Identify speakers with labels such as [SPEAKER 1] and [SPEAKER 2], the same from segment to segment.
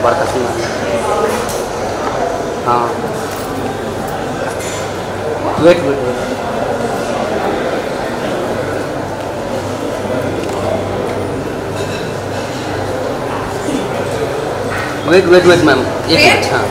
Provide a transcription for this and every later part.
[SPEAKER 1] बड़का सीमा हाँ wait wait wait wait wait ma'am एक मिनट हाँ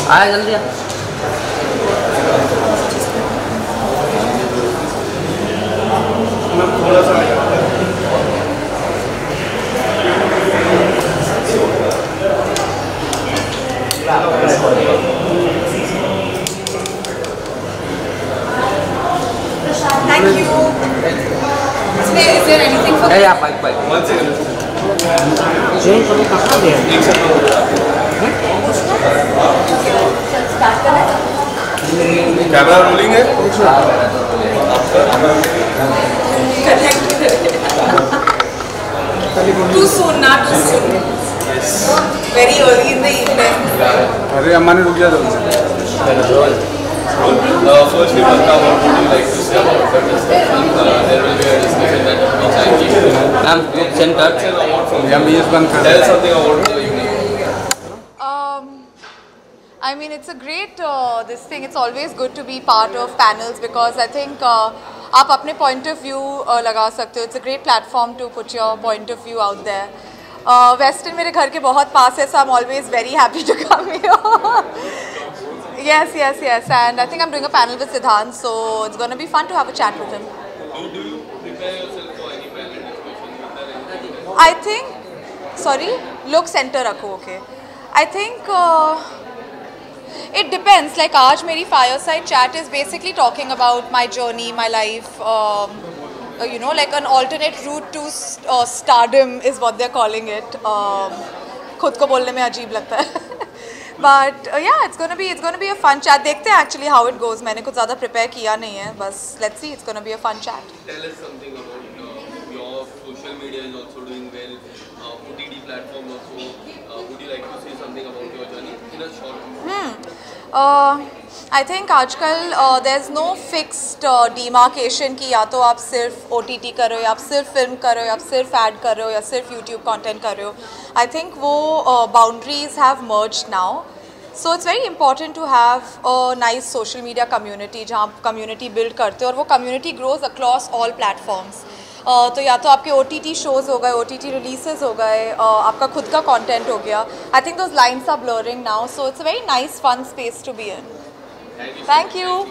[SPEAKER 1] आया जल्दी आ थोड़ा सा
[SPEAKER 2] Thank you. Is there anything for?
[SPEAKER 1] Yeah, bye. 1 second. Change करो कहाँ गया?
[SPEAKER 3] कैमरा रोलिंग है?
[SPEAKER 2] Too soon, not too soon. Very early in the evening.
[SPEAKER 3] अरे अम्मा ने रुक जा
[SPEAKER 4] Firstly, Malka, what would you like to say about the discussion? There will be a discussion that which I give.
[SPEAKER 1] Ma'am, center.
[SPEAKER 4] Tell something about the evening.
[SPEAKER 2] I mean, it's a great this thing. It's always good to be part of panels because I think आप अपने point of view लगा सकते हो. It's a great platform to put your point of view out there. Westin मेरे घर के बहुत पास है, so I'm always very happy to come here. Yes, and I think I'm doing a panel with Siddhant, so it's going to be fun to have a chat with him.
[SPEAKER 4] Do you prepare yourself for any panel discussion?
[SPEAKER 2] I think, sorry, look center रखो, okay. I think it depends. Like आज मेरी fireside chat is basically talking about my journey, my life. You know, like an alternate route to stardom is what they're calling it. खुद को बोलने में अजीब लगता है. But yeah, it's gonna be a fun chat. देखते हैं actually how it goes. मैंने कुछ ज़्यादा prepare किया नहीं है. बस let's see. It's gonna be a fun chat.
[SPEAKER 4] Tell us something about your social media is also doing well. OTT platform also. Would you like to say something about your journey in a short?
[SPEAKER 2] I think आजकल there's no fixed demarcation कि या तो आप सिर्फ OTT कर रहे हो या आप सिर्फ फिल्म कर रहे हो या आप सिर्फ ad कर रहे हो या सिर्फ YouTube content कर रहे हो. I think वो boundaries have merged now. So it's very important to have a nice social media community जहाँ आप community build करते हो और वो community grows across all platforms. तो या तो आपके OTT shows हो गए, OTT releases हो गए, आपका खुद का content हो गया. I think those lines are blurring now, so it's a very nice, fun space to be in. Thank you.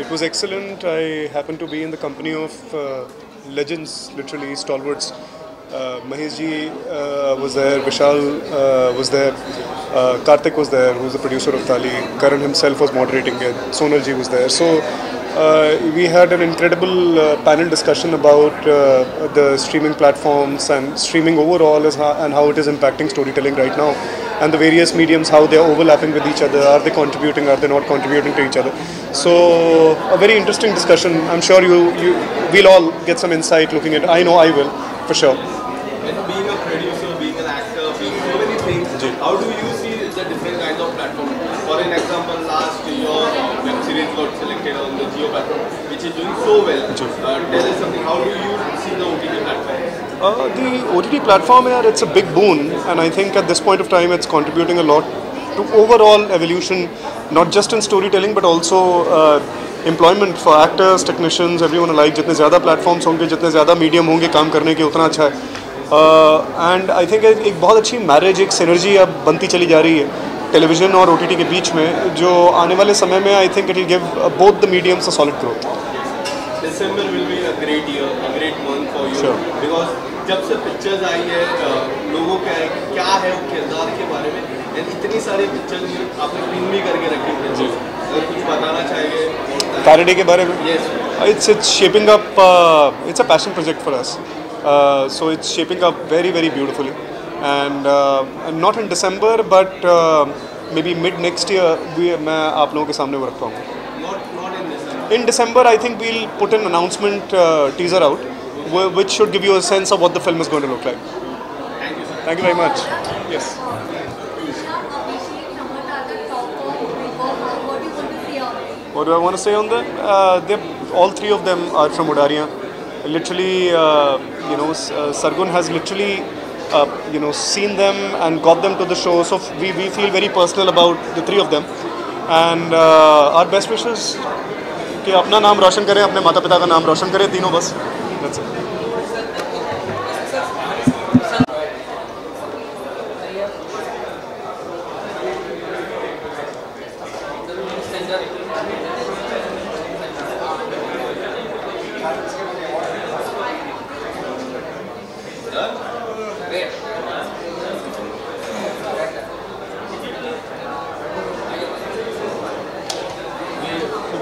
[SPEAKER 3] It was excellent. I happened to be in the company of legends, literally stalwarts. Mahesh ji was there, Vishal was there, Karthik was there, who is the producer of Tali. Karan himself was moderating it. Sonal ji was there. So we had an incredible panel discussion about the streaming platforms and streaming overall and how it is impacting storytelling right now, and the various mediums, how they are overlapping with each other. Are they contributing? Are they not contributing to each other? So a very interesting discussion. I'm sure we'll all get some insight looking at it. I know I will, for sure.
[SPEAKER 4] And being a producer, being an actor, being so many things, how do you see the different kinds of platforms? For an example, last year web series got selected on the Jio platform, which is doing so well. Tell us something. How do you see the OTT platform?
[SPEAKER 3] The OTT platform here, it's a big boon, and I think at this point of time it's contributing a lot to overall evolution, not just in storytelling but also employment for actors, technicians, everyone alike. जितने ज़्यादा platforms होंगे, जितने ज़्यादा medium होंगे काम करने के, उतना अच्छा है. And I think एक बहुत अच्छी marriage, एक synergy अब बनती चली जा रही है. टेलीविज़न और OTT के बीच में, जो आने वाले समय में I think it will give both the mediums a solid growth.
[SPEAKER 4] December will be a great year, a great month for you.
[SPEAKER 3] Sure.
[SPEAKER 4] Because जब से पिक्चर्स आई है, लोगों क्या है, क्या है वो किरदार के बारे में, and इतनी सारी पिक्चर्स आपने पिन भी करके रखी है। जी। अगर कुछ बताना चाहिए
[SPEAKER 3] फैराडे के बारे में?
[SPEAKER 4] Yes.
[SPEAKER 3] It's shaping up. It's a passion project for us. So it's shaping up very very beautifully, and not in December, but maybe mid next year मैं आप लोगों के सामने वो रख पाऊँगा।
[SPEAKER 4] Not in December.
[SPEAKER 3] In December, I think we'll put an announcement teaser out, which should give you a sense of what the film is going to look like.
[SPEAKER 4] Thank you, sir.
[SPEAKER 3] Thank you very much. Yes. What do I want to say on them? All three of them are from Udariya. Literally, Sargun has literally, seen them and got them to the show. So we feel very personal about the three of them. And our best wishes कि अपना नाम रोशन करें, अपने माता पिता का नाम रोशन करें, तीनों बस। That's it.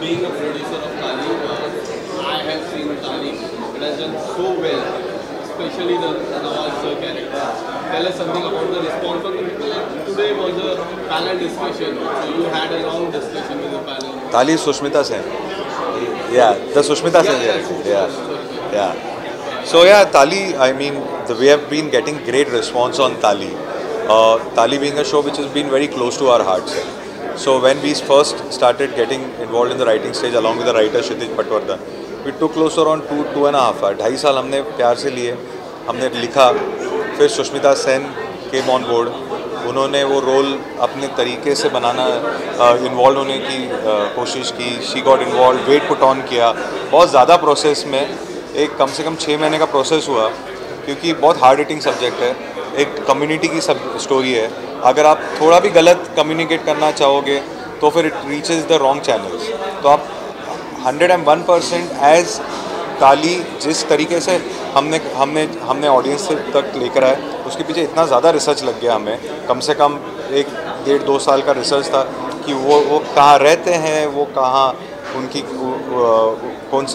[SPEAKER 4] Being a producer of Tali, I have seen Tali. It has done so well, especially the Nawaz sir character. Tell us something about the response of the people. Today was a panel discussion, so you had a long discussion with the panel.
[SPEAKER 1] Tali Sushmita Sen. Yeah, the Sushmita Sen character. Yeah. So yeah, Tali, I mean, we have been getting great response on Tali. Tali being a show which has been very close to our hearts. So when we first started getting involved in the writing stage along with the writer Kshitij Patwardhan, we took close around 2.5 hours. 2.5 साल हमने प्यार से लिए, हमने लिखा, फिर Sushmita Sen came on board, उन्होंने वो रोल अपने तरीके से बनाना, इन्वॉल्व होने की कोशिश की, she got involve, weight put on किया, बहुत ज़्यादा प्रोसेस में, एक कम से कम 6 महीने का प्रोसेस हुआ, क्योंकि बहुत हार्ड हिटिंग सब्जेक्ट है, एक कम्युनिटी की सब स्टोरी है। अगर आप थोड़ा भी गलत कम्युनिकेट करना चाहोगे तो फिर it reaches the wrong channels. तो आप 101% एज ताली जिस तरीके से हमने ऑडियंस तक लेकर आए, उसके पीछे इतना ज़्यादा रिसर्च लग गया हमें, कम से कम 1-1.5-2 साल का रिसर्च था कि वो कहाँ रहते हैं, वो कहाँ उनकी कौन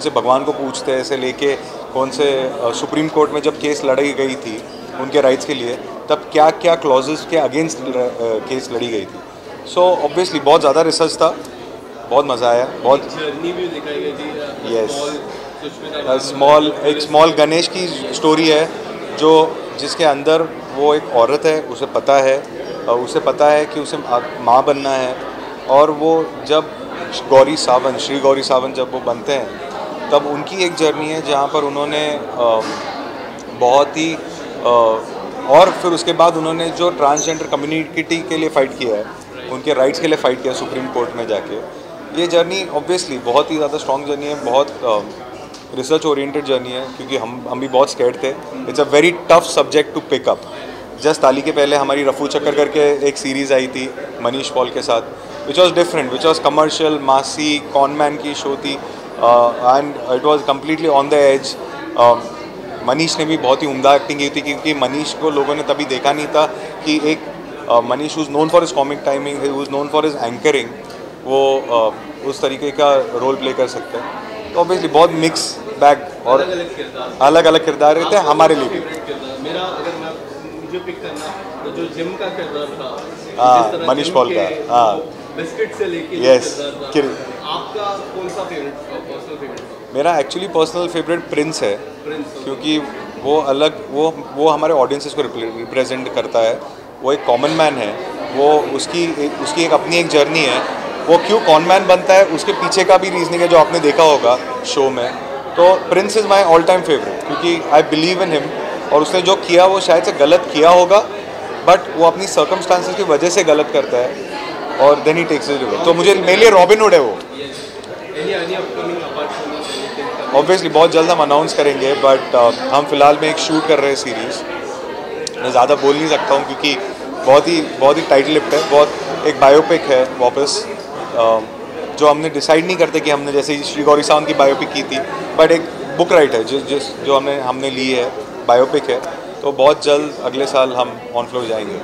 [SPEAKER 1] से भगवान को पूछते हैं से लेके कौन से सुप्रीम कोर्ट में जब केस लड़ी गई थी उनके राइट्स के लिए, तब क्या क्या क्लॉजेस के अगेंस्ट केस लड़ी गई थी। सो ऑब्वियसली बहुत ज़्यादा रिसर्च था, बहुत मज़ा आया, बहुत
[SPEAKER 4] जर्नी भी दिखाई गई थी।
[SPEAKER 1] यस, स्मॉल गणेश की स्टोरी है जिसके अंदर वो एक औरत है, उसे पता है कि उसे माँ बनना है, और वो जब श्री गौरी सावंत जब वो बनते हैं तब उनकी एक जर्नी है जहाँ पर उन्होंने बहुत ही और फिर उसके बाद उन्होंने जो ट्रांसजेंडर कम्युनिटी के लिए फ़ाइट किया है, उनके राइट्स के लिए फ़ाइट किया सुप्रीम कोर्ट में जाके, ये जर्नी ऑब्वियसली बहुत ही ज़्यादा स्ट्रॉन्ग जर्नी है, बहुत रिसर्च ओरिएंटेड जर्नी है, क्योंकि हम भी बहुत स्कैर्ड थे। It's a very tough subject to pick up. Just ताली के पहले हमारी रफू चक्कर करके एक सीरीज़ आई थी मनीष पॉल के साथ, which was different, which was commercial, massy conman की शो थी, and it was completely on the edge. Manish ने भी बहुत ही उम्दा एक्टिंग की थी, क्योंकि मनीष को लोगों ने तभी देखा नहीं था कि एक Manish who's known for his comic timing, who's known for his anchoring, वो उस तरीके का रोल प्ले कर सकते हैं। तो ऑब्वियसली बहुत मिक्स बैग और अलग अलग किरदार रहते हैं हमारे लिए भी।
[SPEAKER 4] मेरा अगर मुझे पिक करना तो जो जिम का किरदार था
[SPEAKER 1] मनीष पॉल का,
[SPEAKER 4] बिस्किट से लेके
[SPEAKER 1] यस,
[SPEAKER 4] आपका कौन सा पर्सनल फेवरेट?
[SPEAKER 1] मेरा एक्चुअली पर्सनल फेवरेट प्रिंस है, क्योंकि वो हमारे ऑडियंसेस को रिप्रेजेंट करता है। वो एक कॉमन मैन है, वो उसकी एक अपनी एक जर्नी है, वो क्यों कॉमन मैन बनता है उसके पीछे का भी रीजनिंग है जो आपने देखा होगा शो में। तो Prince is my all time favourite, क्योंकि आई बिलीव इन हिम, और उसने जो किया वो शायद से गलत किया होगा, बट वो अपनी सर्कमस्टांसेस की वजह से गलत करता है, और देन ही टेक्स इट रिवेंज। तो मेरे लिए रॉबिन हुड है वो। ऑब्वियसली बहुत जल्द हम अनाउंस करेंगे, बट हम फिलहाल में एक शूट कर रहे हैं सीरीज़। मैं ज़्यादा बोल नहीं सकता हूँ क्योंकि बहुत ही टाइट लिप्ड है, बहुत एक बायोपिक है वापस, जो हमने डिसाइड नहीं करते कि हमने जैसे श्री गौरी सावंत की बायोपिक की थी, बट एक बुक राइट है जो हमने ली है, बायोपिक है, तो बहुत जल्द अगले साल हम ऑन फ्लोर जाएंगे।